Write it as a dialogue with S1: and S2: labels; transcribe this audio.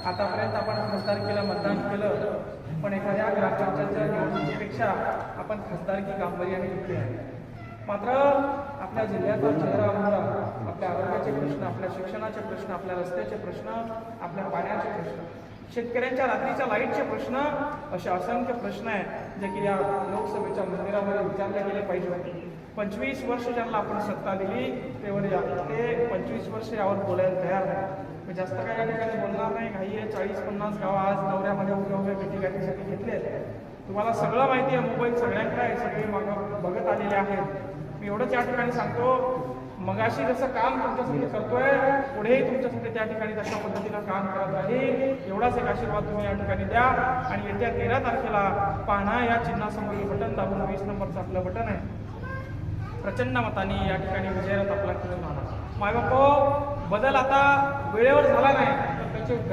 S1: आतापर्यंत आपण खासदारकीला मतदान केलं, पण एखाद्या ग्रामपंचायतच्या निवडणुकीपेक्षा आपण खासदारकी गांभीर्याने घेतली आहे. मात्र आपल्या जिल्ह्याचा चेहरा मोहरा, आपल्या आरोग्याचे प्रश्न, आपल्या शिक्षणाचे प्रश्न, आपल्या रस्त्याचे प्रश्न, आपल्या पाण्याचे प्रश्न, शेतकऱ्यांच्या रात्रीच्या लाईटचे प्रश्न, असे असंख्य प्रश्न आहेत जे की या लोकसभेच्या मंदिरामध्ये विचारले गेले पाहिजे. 25 वर्ष ज्यांना आपण सत्ता दिली ते 25 वर्ष यावर बोलायला तयार नाही. मी जास्त काही या ठिकाणी बोलणार नाही. काही 40-50 गावं आज दौऱ्यामध्ये उभे भेटीगाठीसाठी घेतले. तुम्हाला सगळं माहिती आहे, मोबाईल सगळ्यांकडे आहे, सगळे बघत आलेले आहेत. मी एवढंच या ठिकाणी सांगतो, मगाशी जसं काम तुमच्यासाठी करतोय, पुढेही तुमच्यासाठी त्या ठिकाणी तशा पद्धतीनं काम करत राहील. एवढाच एक आशीर्वाद तुम्ही या ठिकाणी द्या. आणि येत्या 13 तारखेला पाहणा या चिन्हासमोरील बटन दाबून 20 नंबरचं आपलं बटन आहे, प्रचंड मतांनी या ठिकाणी विजयात आपला खेळून आला. मायबापो, बदल आता वेळेवर झाला नाही.